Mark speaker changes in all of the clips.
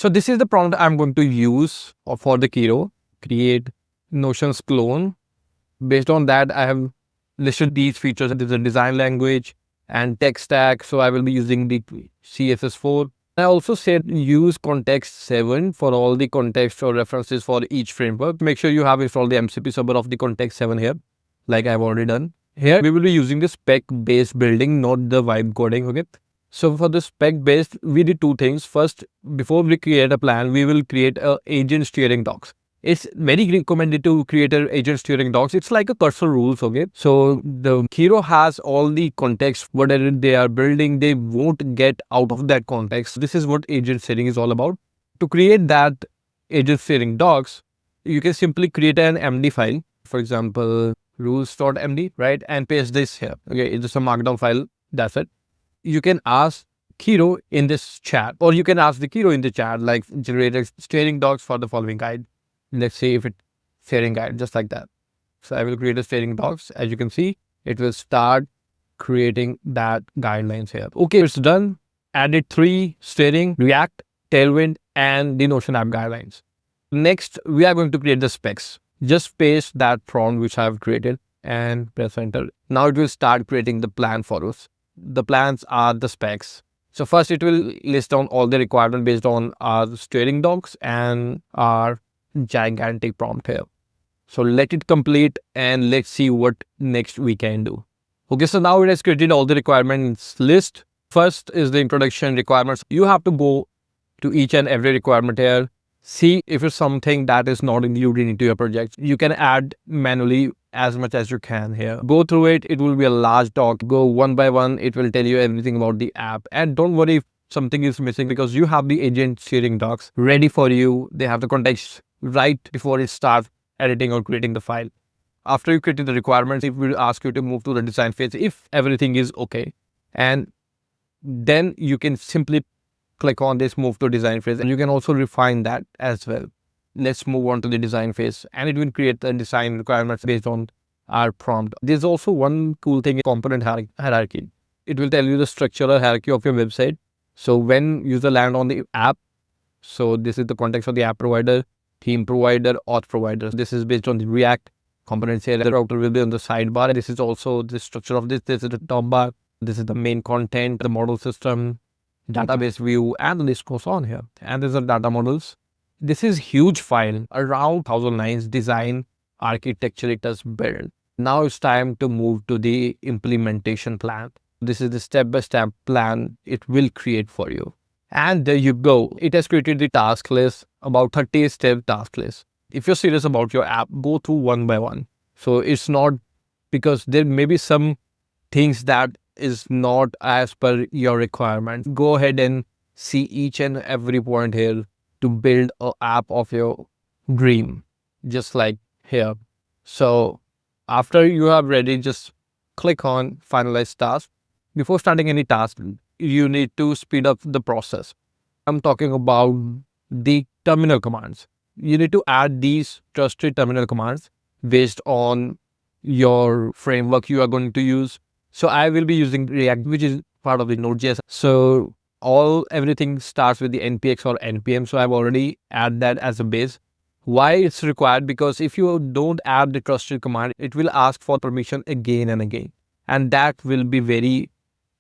Speaker 1: So this is the prompt I'm going to use for the Kiro. Create Notions clone. Based on that, I have listed these features. There's a design language and tech stack. So I will be using the CSS4. I also said use context 7 for all the context or references for each framework. Make sure you have installed the MCP server of the context 7 here, like I've already done. Here we will be using the spec based building, not the vibe coding. Okay. So for the spec based, we did two things. First, before we create a plan, we will create a agent steering docs. It's very recommended to create an agent steering docs. It's like a cursor rules, okay? So the Kiro has all the context, whatever they are building, they won't get out of that context. This is what agent steering is all about. To create that agent steering docs, you can simply create an MD file, for example, rules.md, right? And paste this here. Okay, it's just a markdown file. That's it. You can ask Kiro in this chat, or you can ask the Kiro in the chat, like generate a steering docs for the following guide. Let's see if it's steering guide, just like that. So I will create a steering docs. As you can see, it will start creating that guidelines here. Okay, it's done. Added 3 steering, React, Tailwind, and the Notion app guidelines. Next, we are going to create the specs. Just paste that prompt which I have created and press enter. Now it will start creating the plan for us. The plans are the specs. So first it will list down all the requirements based on our steering docs and our gigantic prompt here. So let it complete and let's see what next we can do. Okay, so now it has created all the requirements list. First is the introduction requirements. You have to go to each and every requirement here. See if it's something that is not included into your project. You can add manually as much as you can here. Go through it. It will be a large doc. Go one by one. It will tell you everything about the app. And don't worry if something is missing because you have the agent steering docs ready for you. They have the context right before it starts editing or creating the file. After you create the requirements, it will ask you to move to the design phase if everything is okay. And then you can simply click on this move to design phase, and you can also refine that as well. Let's move on to the design phase, and it will create the design requirements based on our prompt. There's also one cool thing, component hierarchy. It will tell you the structural hierarchy of your website. So when user land on the app, so this is the context of the app provider, theme provider, auth provider. This is based on the React components here. The router will be on the sidebar. This is also the structure of this. This is the top bar. This is the main content, the model system, database view, and the list goes on here. And there's the data models. This is huge file, around 1000 lines, design, architecture it has built. Now it's time to move to the implementation plan. This is the step-by-step plan it will create for you. And there you go. It has created the task list, about 30-step task list. If you're serious about your app, go through one by one. So it's not, because there may be some things that is not as per your requirements. Go ahead and see each and every point here to build an app of your dream, just like here. So after you are ready, just click on finalize task. Before starting any task, you need to speed up the process. I'm talking about the terminal commands. You need to add these trusted terminal commands based on your framework you are going to use. So I will be using React, which is part of the Node.js. So everything starts with the npx or npm. So I've already added that as a base. Why it's required? Because if you don't add the trusted command, it will ask for permission again and again. And that will be very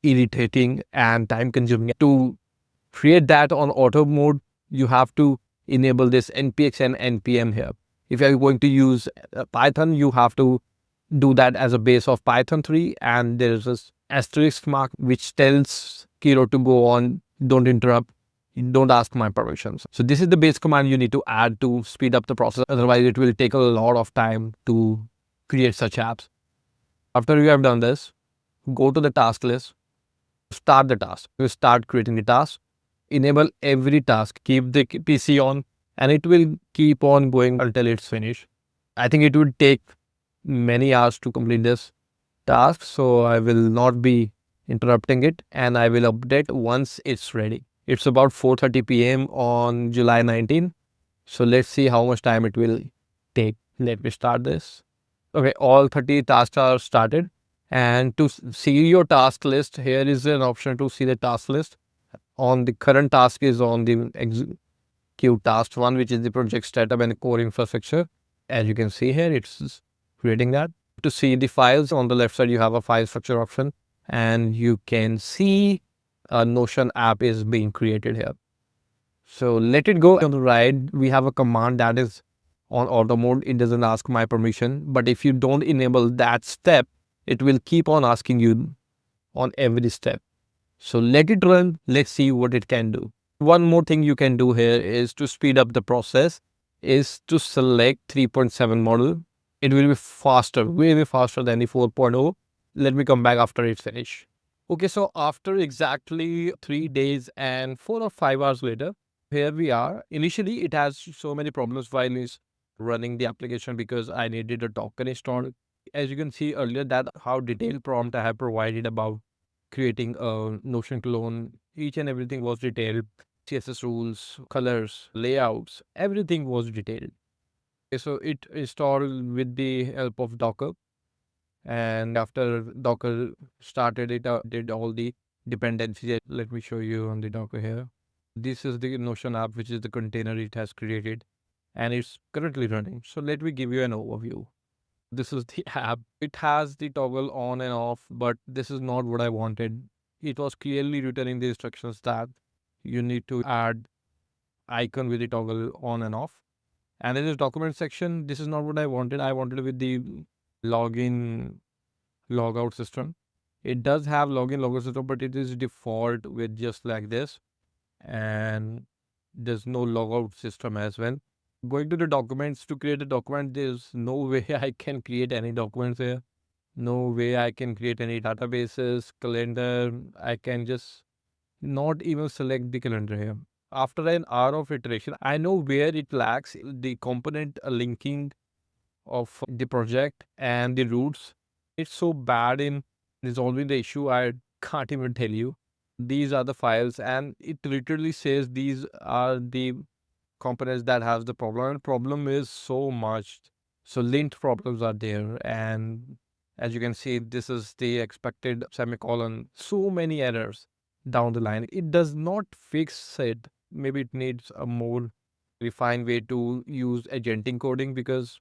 Speaker 1: irritating and time consuming. To create that on auto mode, you have to enable this npx and npm here. If you're going to use Python, you have to do that as a base of Python 3, and there's this asterisk mark which tells Kiro to go on, don't interrupt, don't ask my permissions. So this is the base command you need to add to speed up the process. Otherwise, it will take a lot of time to create such apps. After you have done this, go to the task list, start the task. You start creating the task, enable every task, keep the PC on, and it will keep on going until it's finished. I think it would take many hours to complete this task, so I will not be interrupting it, and I will update once it's ready. It's about 4:30 p.m. on July 19. So let's see how much time it will take. Let me start this. Okay, all 30 tasks are started. And to see your task list, here is an option to see the task list. On the current task is on the execute task one, which is the project setup and core infrastructure. As you can see here, it's creating that. To see the files on the left side, you have a file structure option, and you can see a Notion app is being created here. So let it go. On the right, we have a command that is on auto mode. It doesn't ask my permission, but if you don't enable that step, it will keep on asking you on every step. So let it run. Let's see what it can do. One more thing you can do here is to speed up the process is to select 3.7 model. It will be faster, way faster than the 4.0. Let me come back after it's finished. Okay, so after exactly 3 days and 4 or 5 hours later, here we are. Initially, it has so many problems while it's running the application because I needed a token installed. As you can see earlier, that how detailed prompt I have provided about creating a Notion clone. Each and everything was detailed. CSS rules, colors, layouts, everything was detailed. Okay, so it installed with the help of Docker. And after Docker started, it did all the dependencies. Let me show you on the Docker here. This is the Notion app, which is the container it has created, and it's currently running. So let me give you an overview. This is the app. It has the toggle on and off, but this is not what I wanted. It was clearly written in the instructions that you need to add icon with the toggle on and off. And in this document section, this is not what I wanted. I wanted with the login logout system. It does have login logout system, but it is default with just like this. And there's no logout system as well. Going to the documents to create a document, there's no way I can create any documents here. No way I can create any databases, calendar. I can just not even select the calendar here. After an hour of iteration, I know where it lacks the component linking of the project and the roots. It's so bad in resolving the issue, I can't even tell you. These are the files, and it literally says these are the components that has the problem. And problem is so much. So linked problems are there, and as you can see, this is the expected semicolon. So many errors down the line. It does not fix it. Maybe it needs a more refined way to use agentic coding because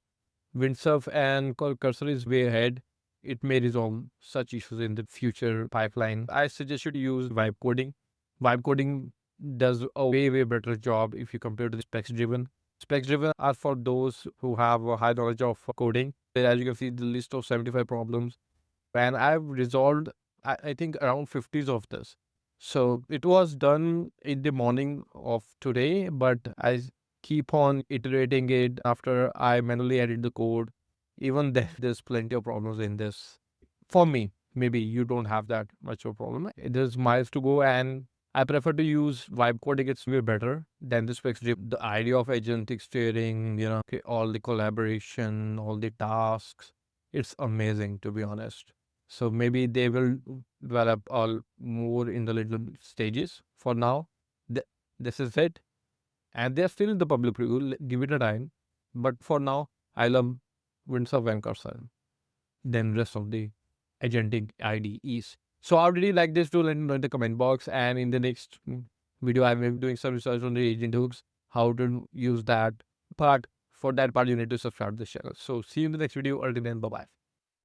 Speaker 1: Windsurf and Cursor is way ahead. It may resolve such issues in the future pipeline. I suggest you to use vibe coding. Vibe coding does a way better job if you compare to the Specs Driven. Specs Driven are for those who have a high knowledge of coding. As you can see, the list of 75 problems. And I've resolved, I think, around 50s of this. So it was done in the morning of today, but I keep on iterating it after I manually edit the code. Even then, there's plenty of problems in this. For me, maybe you don't have that much of a problem. There's miles to go, and I prefer to use vibe coding. It's way better than the specs. The idea of agentic steering, okay, all the collaboration, all the tasks, it's amazing, to be honest. So maybe they will develop all more in the little stages. For now, this is it. And they're still in the public preview. Give it a time. But for now, I love Windsurf and Cursor. Then rest of the agentic IDEs. So I really like this tool. Let me know in the comment box. And in the next video, I will be doing some research on the agent hooks, how to use that part. For that part, you need to subscribe to the channel. So see you in the next video. Until then, bye-bye.